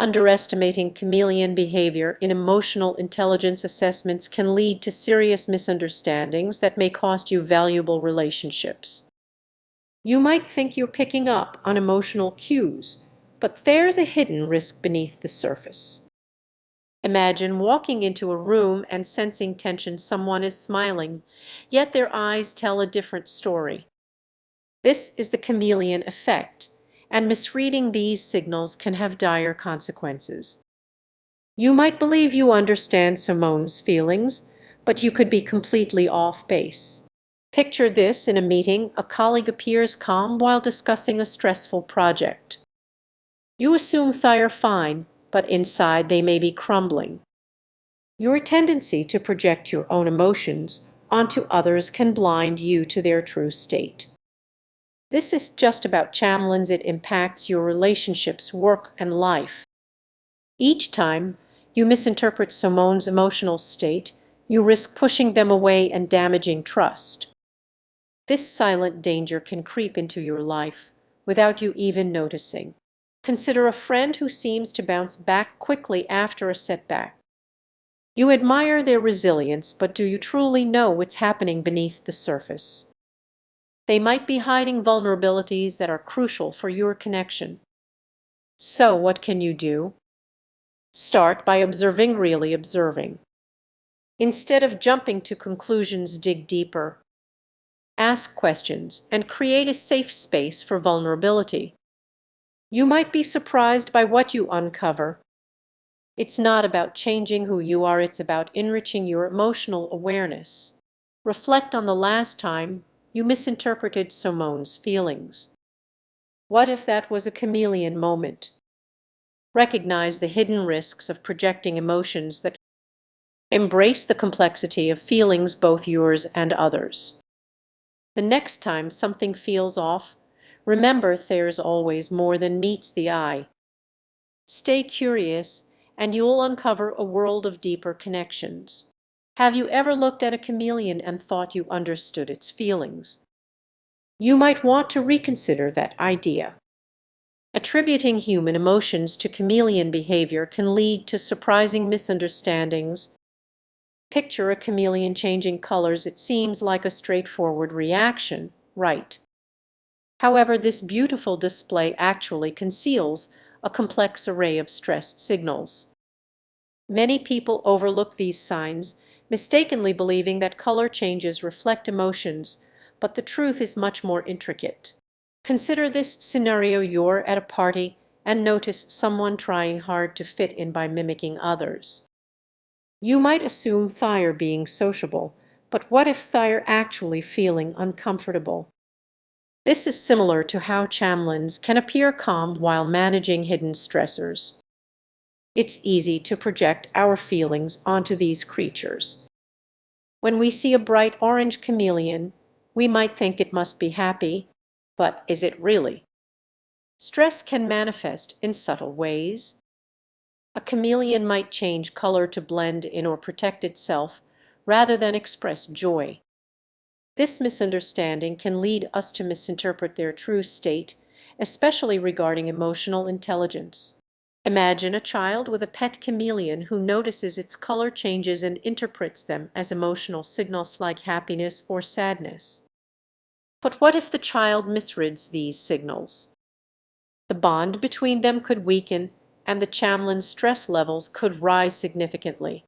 Underestimating chameleon behavior in emotional intelligence assessments can lead to serious misunderstandings that may cost you valuable relationships. You might think you're picking up on emotional cues, but there's a hidden risk beneath the surface. Imagine walking into a room and sensing tension. Someone is smiling, yet their eyes tell a different story. This is the chameleon effect, and misreading these signals can have dire consequences. You might believe you understand Simone's feelings, but you could be completely off base. Picture this in a meeting: a colleague appears calm while discussing a stressful project. You assume they're fine, but inside they may be crumbling. Your tendency to project your own emotions onto others can blind you to their true state. This is just about Chameleons. It impacts your relationships, work, and life. Each time you misinterpret Simone's emotional state, you risk pushing them away and damaging trust. This silent danger can creep into your life without you even noticing. Consider a friend who seems to bounce back quickly after a setback. You admire their resilience, but do you truly know what's happening beneath the surface? They might be hiding vulnerabilities that are crucial for your connection. So, what can you do? Start by observing, really observing. Instead of jumping to conclusions, dig deeper. Ask questions and create a safe space for vulnerability. You might be surprised by what you uncover. It's not about changing who you are, it's about enriching your emotional awareness. Reflect on the last time you misinterpreted Simone's feelings. What if that was a chameleon moment? Recognize the hidden risks of projecting emotions that embrace the complexity of feelings, both yours and others. The next time something feels off, remember there's always more than meets the eye. Stay curious, and you'll uncover a world of deeper connections. Have you ever looked at a chameleon and thought you understood its feelings? You might want to reconsider that idea. Attributing human emotions to chameleon behavior can lead to surprising misunderstandings. Picture a chameleon changing colors. It seems like a straightforward reaction, right? However, this beautiful display actually conceals a complex array of stressed signals. Many people overlook these signs, mistakenly believing that color changes reflect emotions, but the truth is much more intricate. Consider this scenario: you're at a party and notice someone trying hard to fit in by mimicking others. You might assume they're being sociable, but what if they're actually feeling uncomfortable? This is similar to how chameleons can appear calm while managing hidden stressors. It's easy to project our feelings onto these creatures. When we see a bright orange chameleon, we might think it must be happy, but is it really? Stress can manifest in subtle ways. A chameleon might change color to blend in or protect itself rather than express joy. This misunderstanding can lead us to misinterpret their true state, especially regarding emotional intelligence. Imagine a child with a pet chameleon who notices its color changes and interprets them as emotional signals like happiness or sadness. But what if the child misreads these signals? The bond between them could weaken, and the chameleon's stress levels could rise significantly.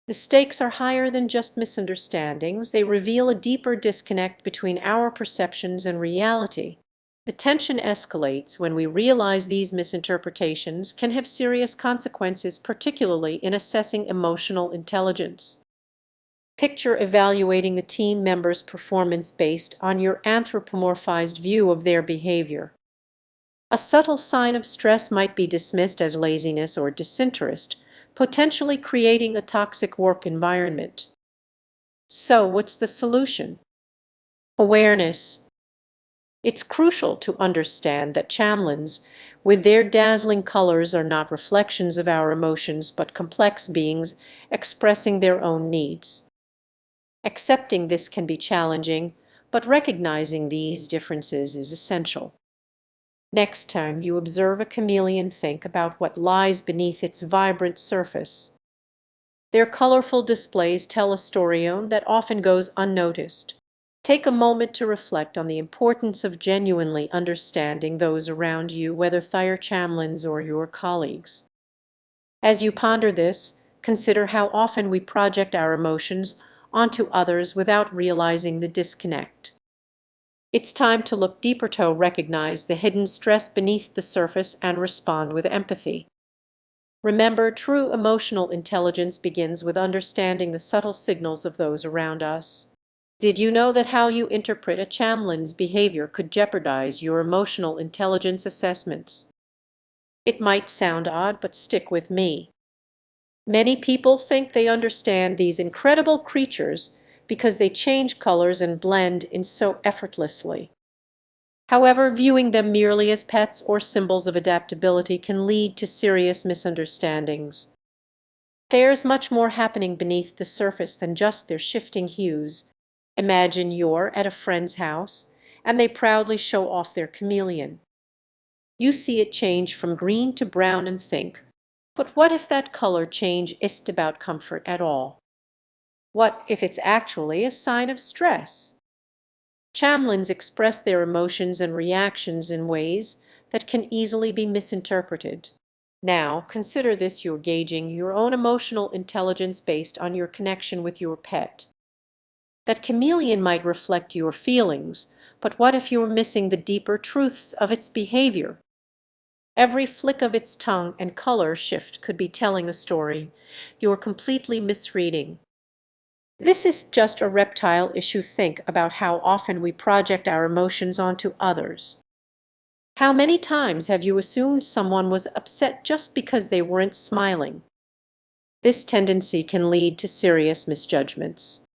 The stakes are higher than just misunderstandings. They reveal a deeper disconnect between our perceptions and reality. The tension escalates when we realize these misinterpretations can have serious consequences, particularly in assessing emotional intelligence. Picture evaluating a team member's performance based on your anthropomorphized view of their behavior. A subtle sign of stress might be dismissed as laziness or disinterest, potentially creating a toxic work environment. So, what's the solution? Awareness. It's crucial to understand that chameleons, with their dazzling colors, are not reflections of our emotions, but complex beings expressing their own needs. Accepting this can be challenging, but recognizing these differences is essential. Next time you observe a chameleon, think about what lies beneath its vibrant surface. Their colorful displays tell a story that often goes unnoticed. Take a moment to reflect on the importance of genuinely understanding those around you, whether Thayer chameleons or your colleagues. As you ponder this, consider how often we project our emotions onto others without realizing the disconnect. It's time to look deeper to recognize the hidden stress beneath the surface and respond with empathy. Remember, true emotional intelligence begins with understanding the subtle signals of those around us. Did you know that how you interpret a chameleon's behavior could jeopardize your emotional intelligence assessments? It might sound odd, but stick with me. Many people think they understand these incredible creatures because they change colors and blend in so effortlessly. However, viewing them merely as pets or symbols of adaptability can lead to serious misunderstandings. There's much more happening beneath the surface than just their shifting hues. Imagine you're at a friend's house and they proudly show off their chameleon. You see it change from green to brown and think, but what if that color change isn't about comfort at all? What if it's actually a sign of stress? Chameleons express their emotions and reactions in ways that can easily be misinterpreted. Now, consider this: you're gauging your own emotional intelligence based on your connection with your pet. That chameleon might reflect your feelings, but what if you're missing the deeper truths of its behavior? Every flick of its tongue and color shift could be telling a story you're completely misreading. This is just a reptile issue. Think about how often we project our emotions onto others. How many times have you assumed someone was upset just because they weren't smiling? This tendency can lead to serious misjudgments.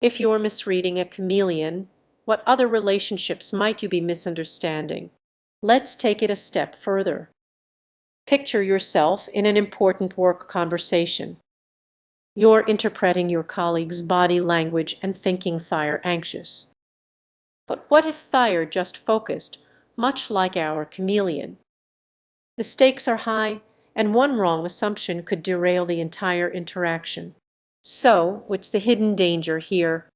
If you're misreading a chameleon, what other relationships might you be misunderstanding? Let's take it a step further. Picture yourself in an important work conversation. You're interpreting your colleague's body language and thinking Thayer anxious. But what if Thayer just focused, much like our chameleon? The stakes are high, and one wrong assumption could derail the entire interaction. So, what's the hidden danger here?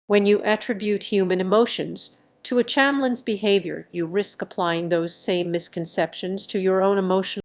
When you attribute human emotions to a chameleon's behavior, you risk applying those same misconceptions to your own emotional